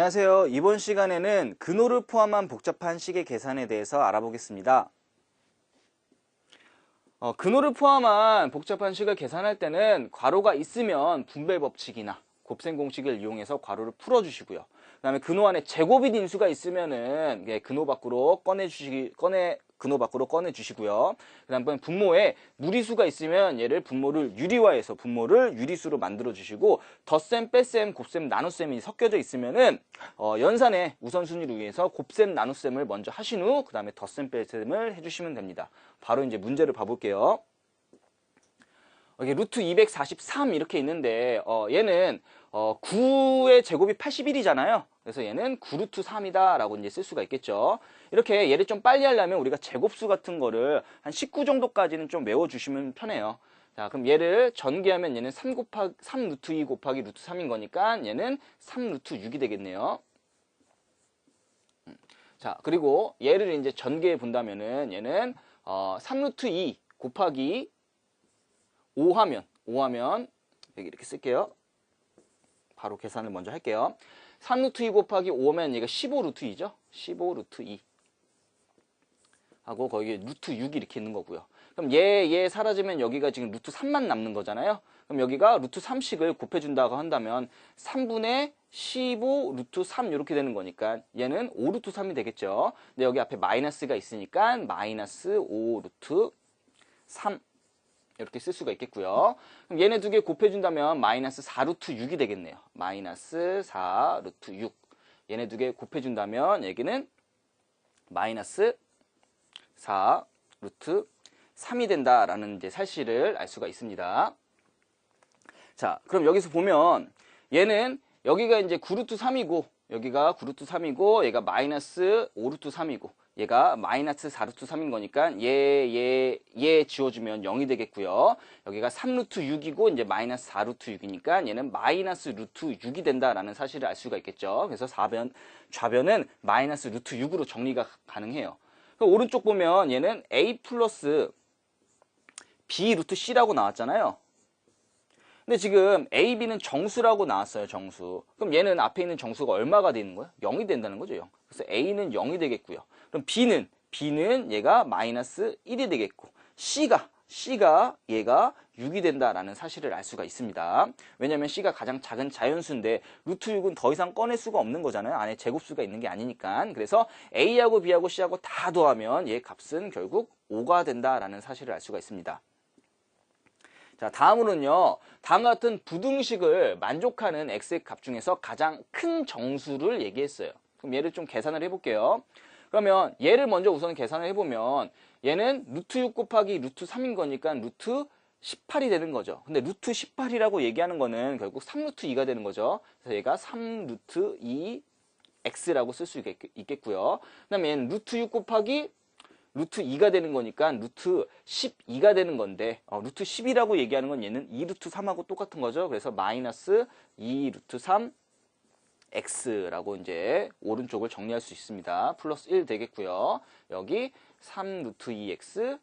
안녕하세요. 이번 시간에는 근호를 포함한 복잡한 식의 계산에 대해서 알아보겠습니다. 근호를 포함한 복잡한 식을 계산할 때는 괄호가 있으면 분배 법칙이나 곱셈 공식을 이용해서 괄호를 풀어주시고요. 그 다음에 근호 안에 제곱인 인수가 있으면은 근호 밖으로 근호 밖으로 꺼내주시고요. 그 다음에 분모에 무리수가 있으면 얘를 분모를 유리화해서 분모를 유리수로 만들어주시고 덧셈, 뺄셈, 곱셈, 나눗셈이 섞여져 있으면은 연산의 우선순위를 위해서 곱셈, 나눗셈을 먼저 하신 후 그 다음에 덧셈, 뺄셈을 해주시면 됩니다. 바로 이제 문제를 봐볼게요. 여기 루트 243 이렇게 있는데 얘는 9의 제곱이 81이잖아요. 그래서 얘는 9루트 3이다 라고 이제 쓸 수가 있겠죠. 이렇게 얘를 좀 빨리 하려면 우리가 제곱수 같은 거를 한 19 정도까지는 좀 외워주시면 편해요. 자, 그럼 얘를 전개하면 얘는 3 루트 2 곱하기 루트 3인 거니까 얘는 3 루트 6이 되겠네요. 자, 그리고 얘를 이제 전개해 본다면은 얘는 3 루트 2 곱하기 5하면 여기 이렇게 쓸게요. 바로 계산을 먼저 할게요. 3 루트 2 곱하기 5하면 얘가 15 루트 2죠. 15 루트 2 하고 거기에 루트 6이 이렇게 있는 거고요. 그럼 얘 사라지면 여기가 지금 루트 3만 남는 거잖아요. 그럼 여기가 루트 3씩을 곱해준다고 한다면 3분의 15 루트 3 이렇게 되는 거니까 얘는 5 루트 3이 되겠죠. 근데 여기 앞에 마이너스가 있으니까 마이너스 5 루트 3 이렇게 쓸 수가 있겠고요. 그럼 얘네 두 개 곱해준다면 마이너스 4 루트 6이 되겠네요. 마이너스 4 루트 6 얘네 두 개 곱해준다면 여기는 마이너스 4 루트 3이 된다라는 이제 사실을 알 수가 있습니다. 자, 그럼 여기서 보면 얘는 여기가 이제 9루트 3이고 여기가 9루트 3이고 얘가 마이너스 5루트 3이고 얘가 마이너스 4루트 3인 거니까 얘 지워주면 0이 되겠고요. 여기가 3루트 6이고 이제 마이너스 4루트 6이니까 얘는 마이너스 루트 6이 된다라는 사실을 알 수가 있겠죠. 그래서 좌변은 마이너스 루트 6으로 정리가 가능해요. 오른쪽 보면 얘는 a 플러스 b 루트 c라고 나왔잖아요. 근데 지금 a, b는 정수라고 나왔어요. 정수. 그럼 얘는 앞에 있는 정수가 얼마가 되는 거예요? 0이 된다는 거죠. 0. 그래서 a는 0이 되겠고요. 그럼 b는 얘가 마이너스 1이 되겠고 c가 얘가 6이 된다라는 사실을 알 수가 있습니다. 왜냐하면 c가 가장 작은 자연수인데 루트 6은 더 이상 꺼낼 수가 없는 거잖아요. 안에 제곱수가 있는 게 아니니까. 그래서 a하고 b하고 c하고 다 더하면 얘 값은 결국 5가 된다라는 사실을 알 수가 있습니다. 자, 다음으로는요. 다음과 같은 부등식을 만족하는 x의 값 중에서 가장 큰 정수를 얘기했어요. 그럼 얘를 좀 계산을 해볼게요. 그러면 얘를 먼저 우선 계산을 해보면 얘는 루트 6 곱하기 루트 3인 거니까 루트 18이 되는 거죠. 근데 루트 18이라고 얘기하는 거는 결국 3 루트 2가 되는 거죠. 그래서 얘가 3 루트 2 x라고 쓸 수 있겠고요. 그 다음에 얘는 루트 6 곱하기 루트 2가 되는 거니까 루트 12가 되는 건데 루트 10이라고 얘기하는 건 얘는 2 루트 3하고 똑같은 거죠. 그래서 마이너스 2 루트 3 x라고 이제 오른쪽을 정리할 수 있습니다. 플러스 1 되겠고요. 여기 3 루트 2x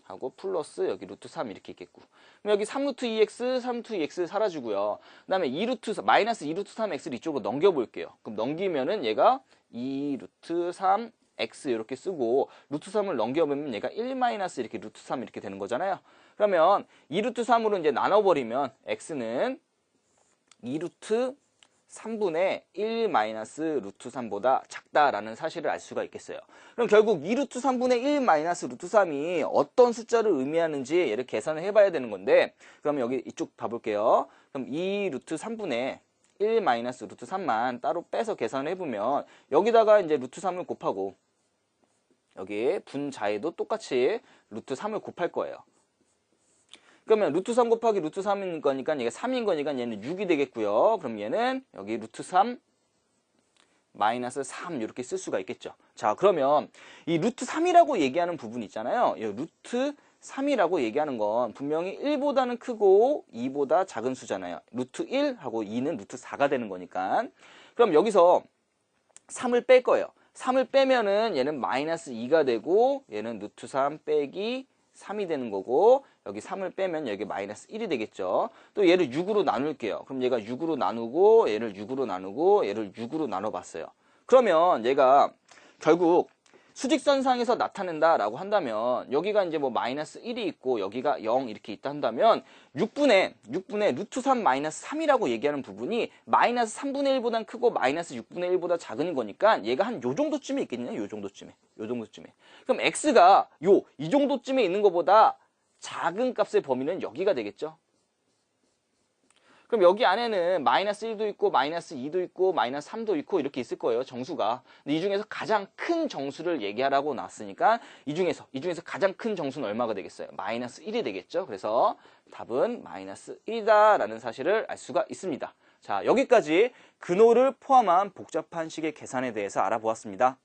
하고 플러스 여기 루트 3 이렇게 있겠고. 그럼 여기 3 루트 2x, 3 루트 2x 사라지고요. 그 다음에 2 루트 마이너스 2 루트 3x를 이쪽으로 넘겨볼게요. 그럼 넘기면은 얘가 2 루트 3 x 이렇게 쓰고 루트 3을 넘겨보면 얘가 1 마이너스 이렇게 루트 3 이렇게 되는 거잖아요. 그러면 2 루트 3으로 이제 나눠버리면 x는 2 루트 3분의 1 마이너스 루트 3보다 작다라는 사실을 알 수가 있겠어요. 그럼 결국 2 루트 3분의 1 마이너스 루트 3이 어떤 숫자를 의미하는지 얘를 계산을 해봐야 되는 건데 그러면 여기 이쪽 봐볼게요. 그럼 2 루트 3분의 1 마이너스 루트 3만 따로 빼서 계산을 해보면 여기다가 이제 루트 3을 곱하고 여기 분자에도 똑같이 루트 3을 곱할 거예요. 그러면 루트 3 곱하기 루트 3인 거니까 얘가 3인 거니까 얘는 6이 되겠고요. 그럼 얘는 여기 루트 3 마이너스 3 이렇게 쓸 수가 있겠죠. 자, 그러면 이 루트 3이라고 얘기하는 부분 있잖아요. 이 루트 3이라고 얘기하는 건 분명히 1보다는 크고 2보다 작은 수잖아요. 루트 1하고 2는 루트 4가 되는 거니까. 그럼 여기서 3을 뺄 거예요. 3을 빼면은 얘는 마이너스 2가 되고 얘는 루트 3 빼기 3이 되는 거고 여기 3을 빼면 여기 마이너스 1이 되겠죠. 또 얘를 6으로 나눌게요. 그럼 얘가 6으로 나누고 얘를 6으로 나누고 얘를 6으로 나눠봤어요. 그러면 얘가 결국 수직선상에서 나타낸다라고 한다면 여기가 이제 뭐 마이너스 1이 있고 여기가 0 이렇게 있다 한다면 6분의 루트 3 마이너스 3이라고 얘기하는 부분이 마이너스 3분의 1보단 크고 마이너스 6분의 1보다 작은 거니까 얘가 한 요 정도쯤에 있겠냐? 요 정도쯤에. 그럼 x가 이 정도쯤에 있는 것보다 작은 값의 범위는 여기가 되겠죠? 그럼 여기 안에는 마이너스 1도 있고 마이너스 2도 있고 마이너스 3도 있고 이렇게 있을 거예요. 정수가. 근데 이 중에서 가장 큰 정수를 얘기하라고 나왔으니까 이 중에서 가장 큰 정수는 얼마가 되겠어요? 마이너스 1이 되겠죠. 그래서 답은 마이너스 1이다 라는 사실을 알 수가 있습니다. 자, 여기까지 근호를 포함한 복잡한 식의 계산에 대해서 알아보았습니다.